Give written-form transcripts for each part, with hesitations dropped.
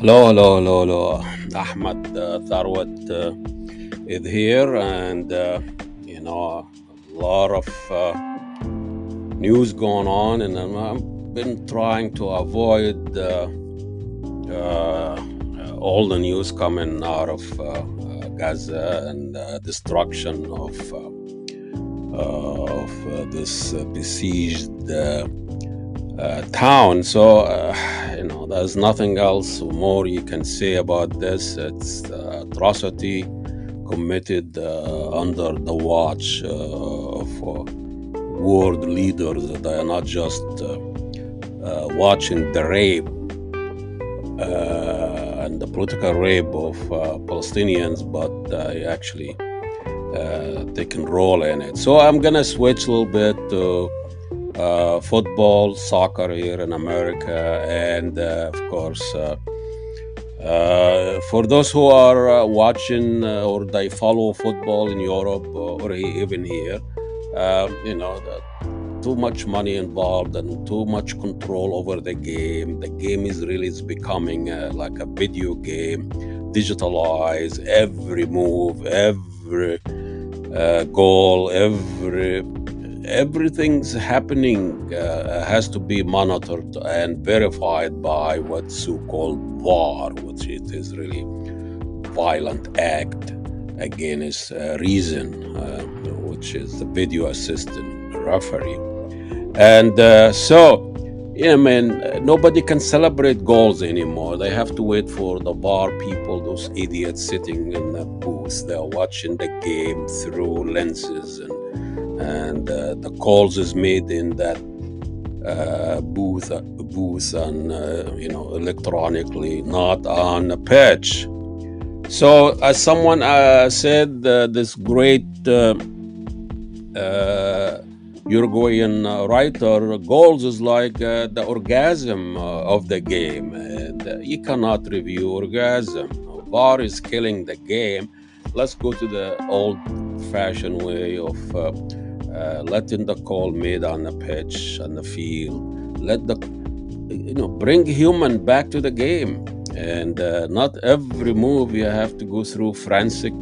Hello. Ahmad Tharwat is here, and a lot of news going on, and I've been trying to avoid all the news coming out of Gaza and destruction of this besieged town. So, there's nothing else more you can say about this. It's atrocity committed under the watch of world leaders. They are not just watching the rape and the political rape of Palestinians, but actually taking role in it. So I'm gonna switch a little bit to football, soccer here in America, and of course, for those who are watching or they follow football in Europe or even here, too much money involved and too much control over the game. The game is becoming like a video game, digitalized. Every move, every goal, everything's happening has to be monitored and verified by what's so-called VAR, which it is really violent act against reason, which is the video assistant referee. And nobody can celebrate goals anymore. They have to wait for the VAR people, those idiots sitting in the booth. They're watching the game through lenses, and the calls is made in that booth and electronically, not on a pitch. So as someone said, this great Uruguayan writer, goals is like the orgasm of the game, and you cannot review orgasm. VAR is killing the game. Let's go to the old-fashioned way of letting the call made on the pitch and the field. Let the bring human back to the game, and not every move you have to go through forensic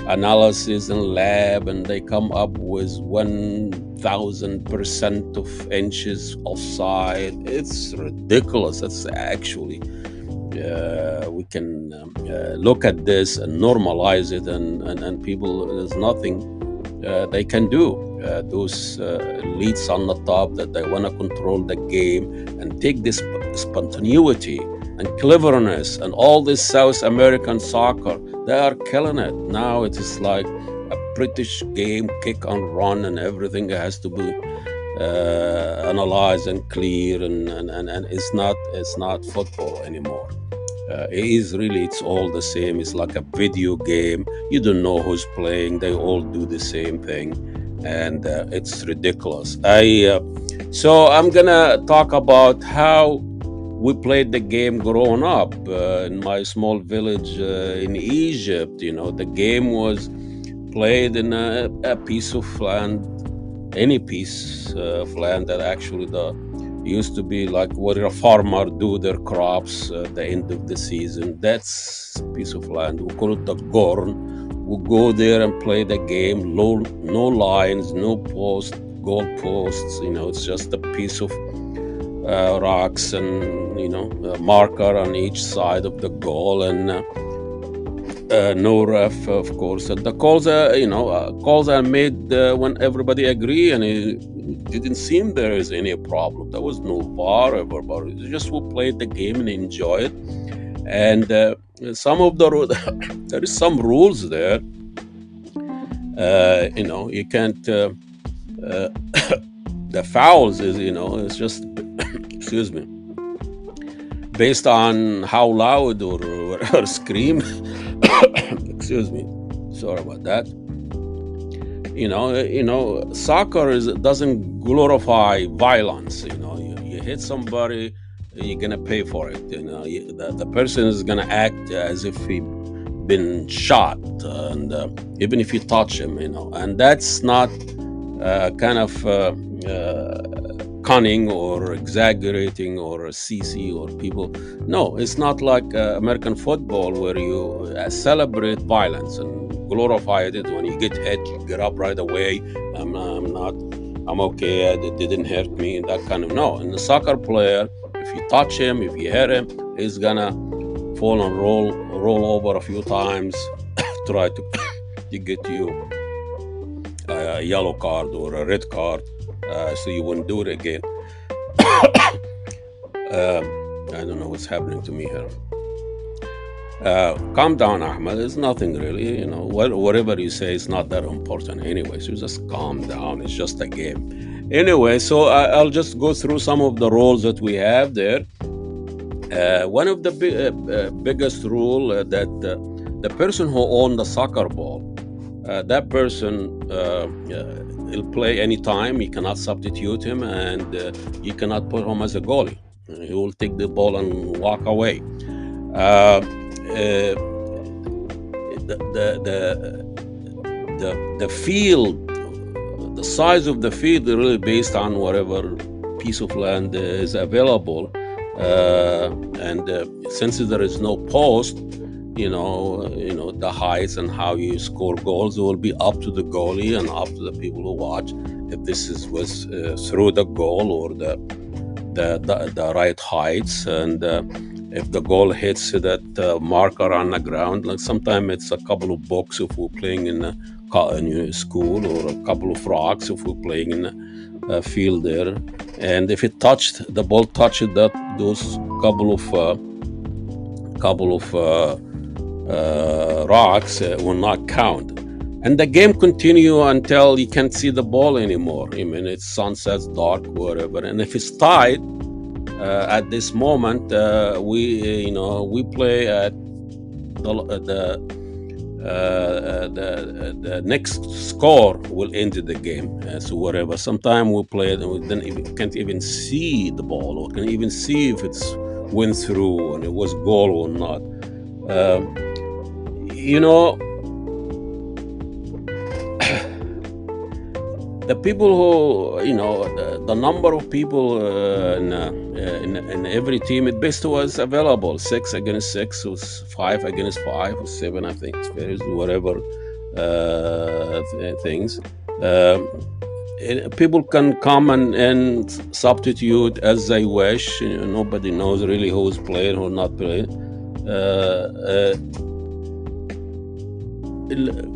analysis and lab, and they come up with 1,000% of inches offside. It's ridiculous. That's actually we can look at this and normalize it, and people, there's nothing they can do. Those elites on the top that they want to control the game and take this spontaneity and cleverness and all this South American soccer, they are killing it. Now it is like a British game, kick and run, and everything has to be analyzed and clear, and it's not football anymore. It's all the same. It's like a video game. You don't know who's playing. They all do the same thing, and it's ridiculous. So I'm gonna talk about how we played the game growing up in my small village in Egypt. The game was played in a piece of land, any piece of land that actually used to be like where a farmer do their crops at the end of the season. That's a piece of land. We call it the Gorn. We go there and play the game. No lines, no goal posts. It's just a piece of rocks and a marker on each side of the goal, and no ref, of course. And the calls are made when everybody agree, and it didn't seem there is any problem. There was no VAR ever, but just we played the game and enjoy it. And some of there is some rules there. You can't. The fouls is it's just excuse me, based on how loud or scream. Excuse me, sorry about that. Soccer doesn't glorify violence. You hit somebody, you're gonna pay for it. The person is gonna act as if he been shot, and even if you touch him, and that's not kind of cunning or exaggerating or CC or people. No, it's not like American football where you celebrate violence and glorify it. When you get hit, you get up right away. I'm okay. It didn't hurt me. That kind of no. And the soccer player, if you touch him, if you hit him, he's gonna fall and roll over a few times, try to get you a yellow card or a red card, so you wouldn't do it again. I don't know what's happening to me here. Calm down, Ahmed. It's nothing really. Whatever you say is not that important anyway. So just calm down. It's just a game. Anyway, so I'll just go through some of the rules that we have there. One of the biggest rule that the person who owns the soccer ball, that person will play anytime. You cannot substitute him, and you cannot put him as a goalie. He will take the ball and walk away. The field, the size of the field is really based on whatever piece of land is available, and since there is no post, the heights and how you score goals will be up to the goalie and up to the people who watch. If this was through the goal or the right heights, and if the goal hits that marker on the ground, like sometimes it's a couple of books if we're playing in school, or a couple of rocks if we're playing in a field there, and if the ball touched those couple of rocks, will not count, and the game continue until you can't see the ball anymore. I mean, it's sunsets, dark, whatever, and if it's tied. At this moment, we play at the next score will end the game. So whatever. Sometimes we play it and we can't even see the ball, or can even see if it's went through and it was goal or not. The people who, the number of people in every team, it best was available 6 against 6, or 5 against 5, or 7, I think it varies, whatever things. People can come and substitute as they wish. Nobody knows really who's playing or not playing.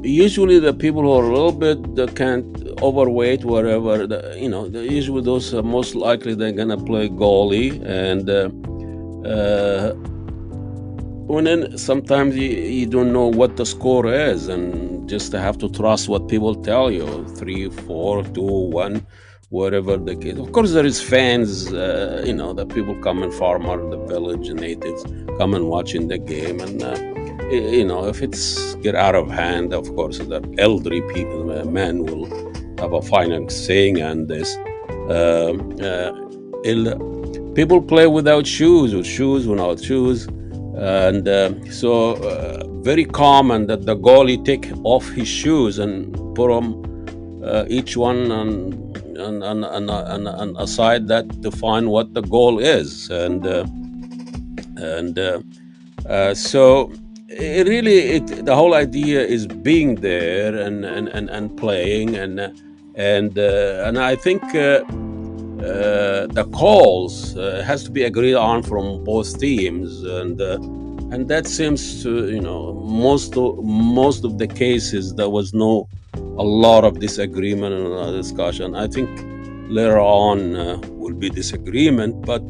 Usually the people who are a little bit can't overweight, whatever, usually those are most likely they're gonna play goalie, and then sometimes you don't know what the score is, and just have to trust what people tell you, 3, 4, 2, 1, whatever the case. Of course, there is fans, the people come in, farmer, the village natives come and watching the game, and if it's get out of hand, of course, the elderly people, men will have a final saying on this. People play without shoes, or shoes without shoes, and so very common that the goalie take off his shoes and put them each one on a side that define what the goal is, so. The whole idea is being there and playing, and I think the calls has to be agreed on from both teams, and that seems to most of the cases there was a lot of disagreement and discussion. I think later on will be disagreement, but.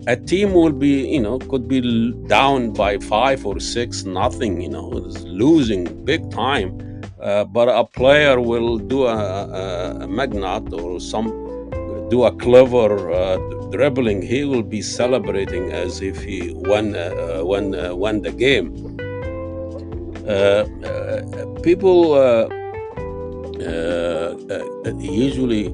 A team will be, could be down by 5 or 6, nothing, losing big time. But a player will do a magnet or do a clever dribbling. He will be celebrating as if he won the game. People usually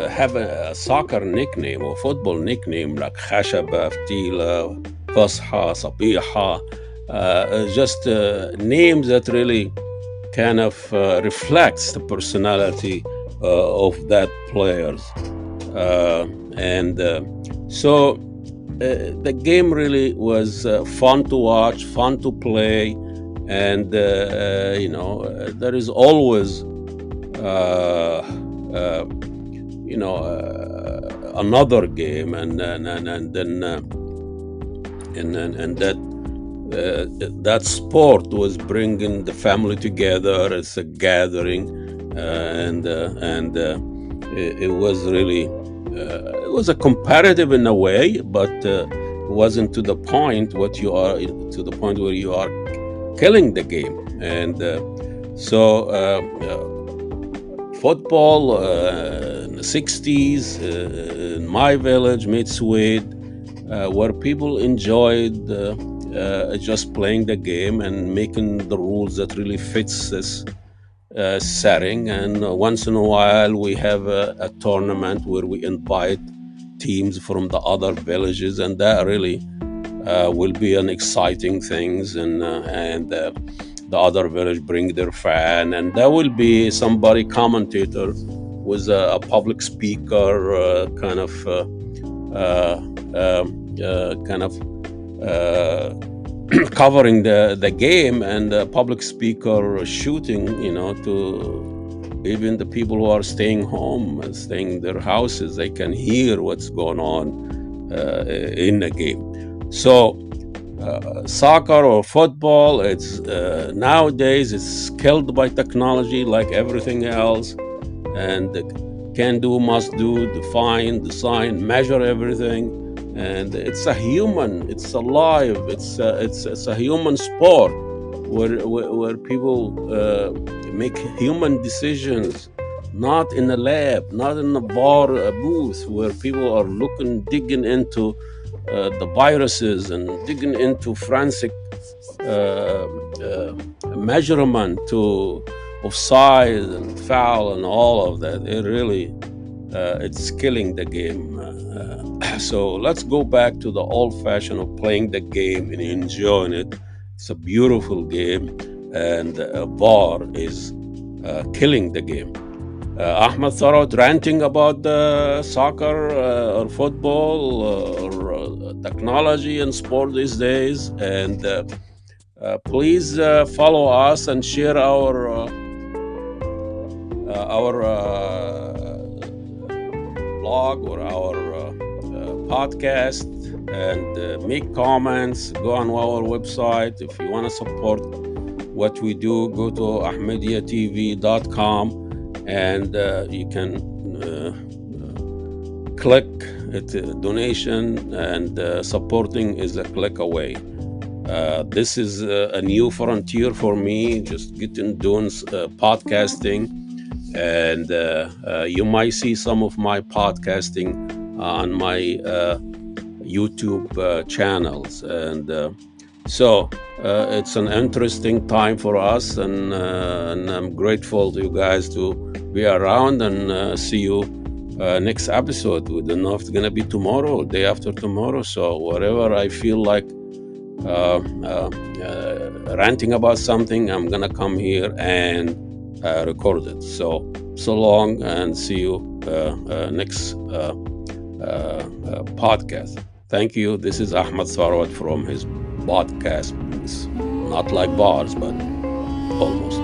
have a soccer nickname or football nickname like Khashaba, Ftila, Fasha, Sabiha, just names that really kind of reflects the personality of that players. And so the game really was fun to watch, fun to play, and there is always another game, and then and that sport was bringing the family together. It's a gathering, it was really it was a competitive in a way, but it wasn't to the point where you are killing the game. And football in the 60s in my village, Mid-Swede, where people enjoyed just playing the game and making the rules that really fits this setting. And once in a while we have a tournament where we invite teams from the other villages, and that really will be an exciting things. And the other village bring their fan, and there will be somebody commentator with a public speaker covering the game, and the public speaker shooting, to even the people who are staying home and staying in their houses, they can hear what's going on in the game. So soccer or football, it's nowadays it's killed by technology like everything else, and can do, must do, define, design, measure everything. And it's alive, it's a human sport where people make human decisions, not in a lab, not in a bar booth, where people are digging into the viruses and digging into forensic measurement of size and foul and all of that. It really it's killing the game. So let's go back to the old fashion of playing the game and enjoying it. It's a beautiful game, and VAR is killing the game. Ahmed Tharot ranting about the soccer or football or technology and sport these days. And please follow us and share our blog or our podcast, and make comments. Go on our website. If you want to support what we do, go to ahmediatv.com, and you can click donation, and supporting is a click away. This is a new frontier for me, just doing podcasting, and you might see some of my podcasting on my YouTube channels. And so it's an interesting time for us, and I'm grateful to you guys to be around, and see you next episode. We don't know if it's going to be tomorrow or day after tomorrow. So whatever I feel like ranting about something, I'm going to come here and record it. So long, and see you next podcast. Thank you. This is Ahmed Sarwat from his podcast. It's not like bars, but almost.